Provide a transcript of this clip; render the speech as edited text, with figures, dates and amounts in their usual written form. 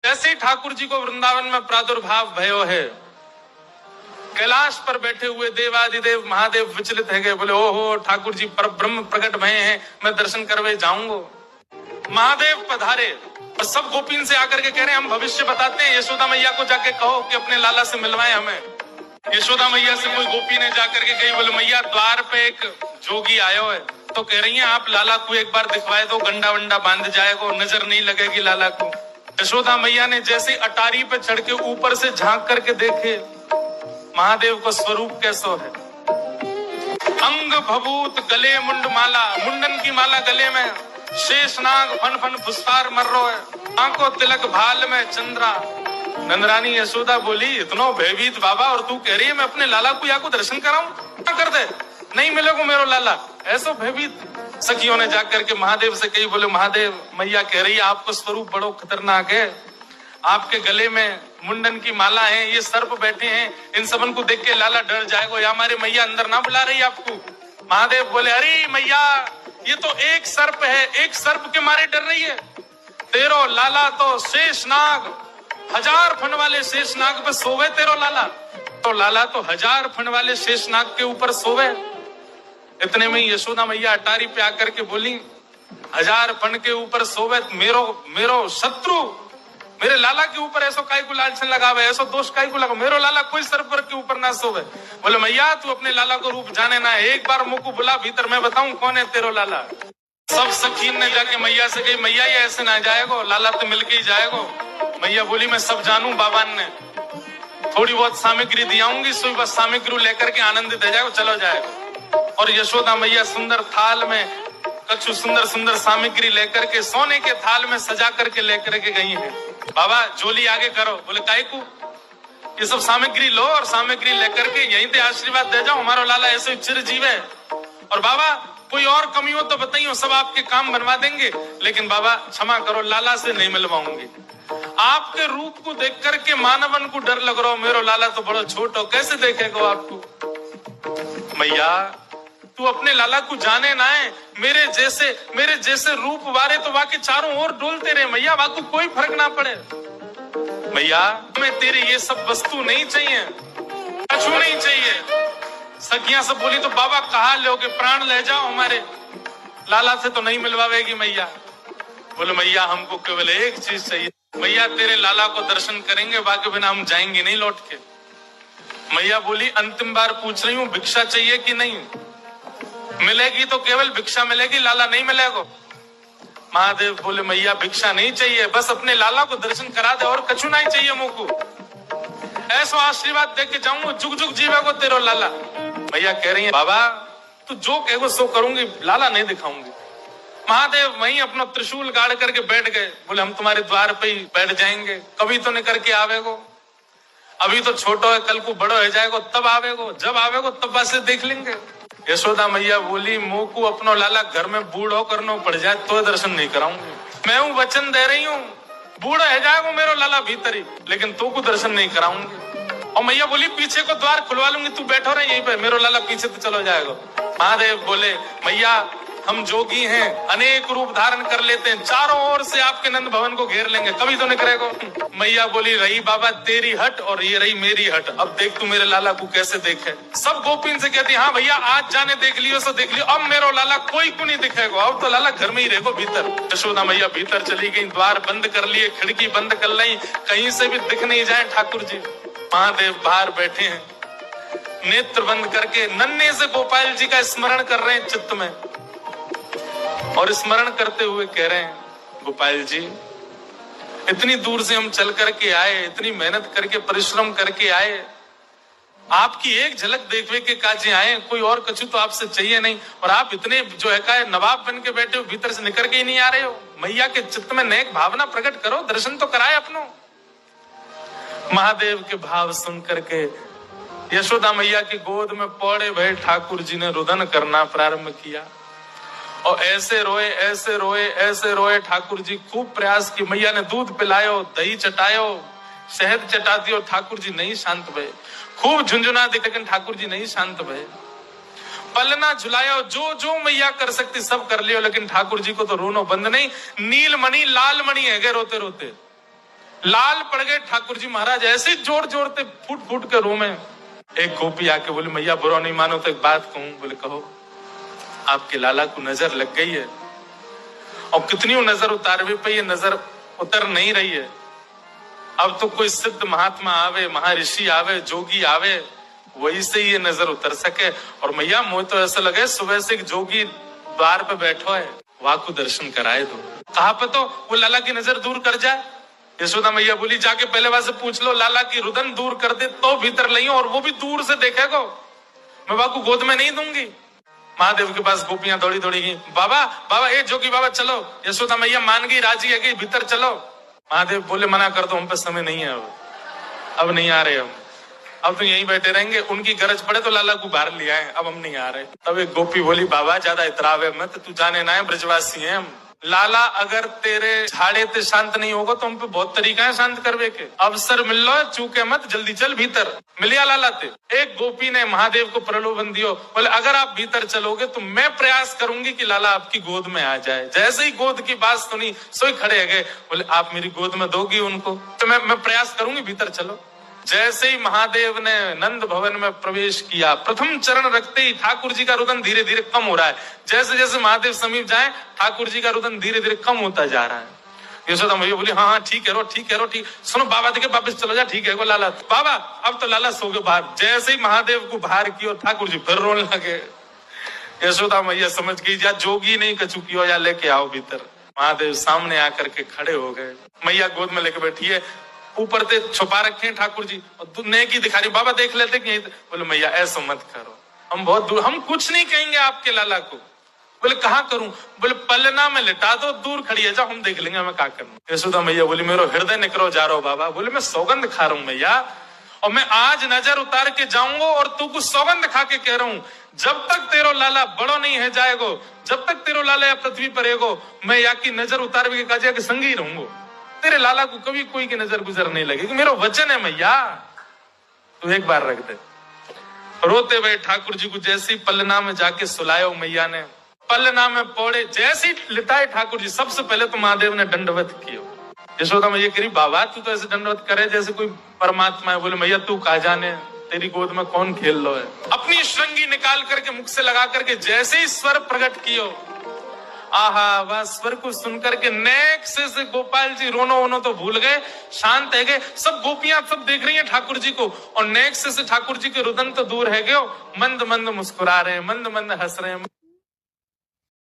जैसे ही ठाकुर जी को वृंदावन में प्रादुर्भाव भयो है, कैलाश पर बैठे हुए देवादिदेव महादेव विचलित है गए, बोले ओहो ठाकुर जी पर ब्रह्म प्रकट भये हैं, मैं दर्शन करवे जाऊंगा। महादेव पधारे और सब गोपीन से आकर के कह रहे हैं हम भविष्य बताते हैं, यशोदा मैया को जाके कहो कि अपने लाला से मिलवाए हमें। यशोदा मैया से कोई गोपी ने जाकर के कही, बोले मैया द्वार पे एक जोगी आयो है, तो कह रही है आप लाला को एक बार दिखवाए दो, गंडा वंडा बांध जाएगा, नजर नहीं लगेगी लाला को। यशोदा मैया ने जैसे अटारी पे चढ़ के ऊपर से झांक करके देखे महादेव को स्वरूप कैसो है, अंग भभूत गले मुंड माला, मुंडन की माला गले में, शेषनाग फन फन फुसकार मर रो है, आंखों तिलक भाल में चंद्रा। नंदरानी यशोदा बोली इतनो भयभीत बाबा, और तू कह रही है मैं अपने लाला को या को दर्शन कराऊं, क्या कर दे, नहीं मिलेगा मेरो लाला, ऐसो भयभीत। सखियों ने जाकर के महादेव से कही, बोले महादेव मैया कह रही है आपको स्वरूप बड़ो खतरनाक है, आपके गले में मुंडन की माला है, ये सर्प बैठे हैं, इन सबन को देख के लाला डर जाएगा, या हमारे मैया अंदर ना बुला रही आपको। महादेव बोले अरे मैया ये तो एक सर्प है, एक सर्प के मारे डर रही है, तेरो लाला तो शेषनाग, 1000 फन वाले शेषनाग पे सोवे तेरो लाला, तो लाला तो 1000 फन वाले शेषनाग के ऊपर सोवे। इतने में यशोदा मैया अटारी पे आकर के बोली 1000 फन के ऊपर सोवे मेरो शत्रु, मेरे लाला के ऊपर ऐसो काय को लालचन लगावे, ऐसो दोष काय को लगा, मेरो लाला कोई सर्पर के ऊपर ना सोवे। बोले मैया तू अपने लाला को रूप जाने ना, एक बार मुझको बुला भीतर, मैं बताऊं कौन है तेरो लाला। सब सखीन ने जाके मैया से कही मैया ये ऐसे ना जाएगो, लाला तो मिलके ही जाएगो। मैया बोली मैं सब जानू, बाबान ने थोड़ी बहुत सामग्री दियाऊंगी, सुई बस सामग्री लेकर के आनंदित हो जाएगो, चलो जाएगो। और यशोदा मैया सुंदर थाल में कछु सुंदर सुंदर सामग्री लेकर के सोने के थाल में सजा करके लेकर के गई है। बाबा जोली आगे करो, बोले काय को, ये सब सामग्री लो और सामग्री लेकर के यहीं पे आशीर्वाद दे जाओ, हमारा लाला ऐसे चिरजीव है। और बाबा कोई और कमी हो तो बताइए, सब आपके काम बनवा देंगे, लेकिन बाबा क्षमा करो लाला से नहीं मिलवाऊंगी। आपके रूप को देख करके मानवन को डर लग रहा हो, मेरो लाला तो बड़ा छोटा हो, कैसे देखेगा आपको। मैया तू अपने लाला को जाने ना है, मेरे जैसे रूप वारे तो वाके चारों ओर डोलते रहे मैया, वाको कोई फर्क ना पड़े। मैया तुम्हें तेरी ये सब वस्तु नहीं चाहिए, कछु नहीं चाहिए। सखियां सब बोली तो बाबा कहा लोगे, प्राण ले जाओ, हमारे लाला से तो नहीं मिलवावेगी मैया। बोले मैया हमको केवल एक चीज चाहिए, मैया तेरे लाला को दर्शन करेंगे, बाकी बिना हम जाएंगे नहीं लौट के। मैया बोली अंतिम बार पूछ रही हूँ भिक्षा चाहिए कि नहीं, मिलेगी तो केवल भिक्षा मिलेगी, लाला नहीं मिलेगा। महादेव बोले मैया भिक्षा नहीं चाहिए, बस अपने लाला को दर्शन करा दे और कछु नहीं चाहिए मुझको, ऐसा आशीर्वाद दे के जाऊंगा, जुग जुग जीवेगो तेरो लाला। मैया कह रही है बाबा तू जो कहेगो सो करूंगी, लाला नहीं दिखाऊंगी। महादेव वहीं अपना त्रिशूल गाड़ करके बैठ गए, बोले हम तुम्हारे द्वार पे ही बैठ जाएंगे, कभी तो नहीं करके आवेगो, अभी तो छोटो है, कल को बड़ो हो जाएगो तब आवेगो, जब आवेगो तब बस देख लेंगे। यशोदा मैया बोली मुंह को अपनो लाला घर में बूढ़ो करना पड़ जाए तो दर्शन नहीं कराऊंगी, मैं हूँ वचन दे रही हूँ, बूढ़ा है जाएगा मेरो लाला भीतर ही, लेकिन तो को दर्शन नहीं कराऊंगी। और मैया बोली पीछे को द्वार खुलवा लूंगी, तू बैठो रहे यहीं पे, मेरो लाला पीछे तो चलो जाएगा। महादेव बोले मैया हम जोगी हैं, अनेक रूप धारण कर लेते हैं, चारों ओर से आपके नंद भवन को घेर लेंगे, कभी तो नहीं करेगा। मैया बोली रही बाबा तेरी हट और ये रही मेरी हट, अब देख तू मेरे लाला को कैसे देखे। सब गोपीन से कहती हाँ भैया आज जाने देख लियो सो देख लियो, अब मेरो लाला कोई को नहीं दिखेगा, अब तो लाला घर में ही रहेगो भीतर। यशोदा मैया भीतर चली गई, द्वार बंद कर लिए, खिड़की बंद कर ली, कहीं से भी दिख नहीं जाए ठाकुर जी। महादेव बाहर बैठे हैं, नेत्र बंद करके नन्हे से गोपाल जी का स्मरण कर रहे हैं चित्त में, और स्मरण करते हुए कह रहे हैं गोपाल जी इतनी दूर से हम चल करके आए, इतनी मेहनत करके परिश्रम करके आए, आपकी एक झलक देखने के काजे आए, कोई और कछु तो आपसे चाहिए नहीं, और आप इतने जो है का नवाब बन के बैठे हो, भीतर से निकल के ही नहीं आ रहे हो। मैया के चित्त में नेक भावना प्रकट करो, दर्शन तो कराए अपनो। महादेव के भाव सुन करके यशोदा मैया की गोद में पौड़े भय ठाकुर जी ने रुदन करना प्रारंभ किया, और ऐसे रोए ऐसे रोए ऐसे रोए। ठाकुर जी खूब प्रयास की, मैया ने दूध पिलायो, दही चटायो, शहद चटा दियो, ठाकुर जी नहीं शांत भये। खूब झुंझुना दी, लेकिन ठाकुर जी नहीं शांत भये। पलना झुलायो, जो जो मैया कर सकती सब कर लियो, लेकिन ठाकुर जी को तो रोनो बंद नहीं। नीलमणि लाल मणि है गए रोते रोते, लाल पड़ गए ठाकुर जी महाराज, ऐसे जोर जोरते फूट फूट के रोए। एक गोपी आके बोली मैया बुरा नहीं मानो तो एक बात कहूं। बोले कहो। आपके लाला को नजर लग गई है और कितनी नजर उतारवे पे ये नजर उतर नहीं रही है। अब तो कोई सिद्ध महात्मा आवे, महर्षि आवे, जोगी आवे, वही से ये नजर उतर सके। और मैया मुझे तो ऐसा लगे सुबह से एक जोगी द्वार पे बैठो है, वहां को दर्शन कराए दो। कहाँ पे तो वो लाला की नजर दूर कर जाए। यशोदा मैया बोली जाके पहले वहां से पूछ लो लाला की रुदन दूर कर दे तो भीतर लियो, और वो भी दूर से देखेगो, मैं बाबू गोद में नहीं दूंगी। महादेव के पास गोपियां दौड़ी दौड़ी गई, बाबा बाबा ए जोगी बाबा चलो। यशोदा मैया मान गई, राजी है कि भीतर चलो। महादेव बोले मना कर दो, हम पे समय नहीं है, अब नहीं आ रहे हम, अब तो यहीं बैठे रहेंगे, उनकी गरज पड़े तो लाला को बाहर ले आए, अब हम नहीं आ रहे। तब एक गोपी बोली बाबा ज्यादा इतरावे मत, तू जाने ना है ब्रजवासी है हम। लाला अगर तेरे झाड़े ते शांत नहीं होगा तो हम पे बहुत तरीका है शांत करवे के, अवसर मिल लो चूके मत, जल्दी चल भीतर। मिलिया लाला ते। एक गोपी ने महादेव को प्रलोभन दियो, बोले अगर आप भीतर चलोगे तो मैं प्रयास करूंगी कि लाला आपकी गोद में आ जाए। जैसे ही गोद की बात सुनी सोई खड़े गए, बोले आप मेरी गोद में दोगी उनको तो मैं प्रयास करूंगी, भीतर चलो। जैसे ही महादेव ने नंद भवन में प्रवेश किया, प्रथम चरण रखते ही ठाकुर जी का रुदन धीरे धीरे कम हो रहा है। जैसे जैसे महादेव समीप जाए ठाकुर जी का रुदन धीरे धीरे कम होता जा रहा है। यशोदा मैया बोली हाँ हाँ ठीक है रो, ठीक है रो, ठीक। सुनो बाबा देखे वापस चलो जा, ठीक है वो लाला बाबा अब तो लाला सो गए बाहर। जैसे ही महादेव को बाहर किया ठाकुर जी फिर रोने लगे। यशोदा मैया समझ गई या जोगी नहीं कछु किया या लेके आओ भीतर। महादेव सामने आकर के खड़े हो गए, मैया गोद में लेके बैठी है, ऊपर से छुपा रखे हैं ठाकुर जी, और नेकी दिखा रही, बाबा देख लेते कि बोले मैया ऐसा मत करो, हम बहुत दूर, हम कुछ नहीं कहेंगे आपके लाला को। बोले कहाँ करूं? बोले पलना में लिटा दो, दूर खड़ी है, जाओ हम देख लेंगे हमें क्या करना। यशोदा मैया बोली मेरा हृदय निकरो जा रहा बाबा। बोले मैं सौगंध खा रहा हूं मैया, और मैं आज नजर उतार के जाऊंगा और तू कुछ सौगंध खा के कह रहा हूं, जब तक तेरो लाला बड़ो नहीं है जाएगो, जब तक तेरो लाला या पृथ्वी पर रहेगो, मैं या की नजर उतार के काजिया के संग ही रहूंगा। तेरे लाला को कभी कोई की नजर गुजर नहीं लगेगी, मेरा वचन है मैया, तू एक बार रख दे। रोते हुए ठाकुर जी को जैसे ही पलना में जाके सुलायो मैया ने, पलना में पौड़े जैसे ही लिटाए ठाकुर जी, सबसे पहले तो महादेव ने दंडवत किया। यशोदा मैया कह रही बाबा तू तो ऐसे दंडवत करे जैसे कोई परमात्मा है। बोले मैया तू कहा जाने, तेरी गोद में कौन खेल लो है। अपनी श्रृंगी निकाल करके मुख से लगा करके जैसे ही स्वर प्रकट कियो, आहा वह स्वर को सुनकर के नेक से गोपाल जी रोनो वोनो तो भूल गए, शांत है गए। सब गोपियां सब देख रही हैं ठाकुर जी को, और नेक से ठाकुर जी के रुदन तो दूर है गए, मंद मंद मुस्कुरा रहे हैं, मंद मंद हंस रहे हैं।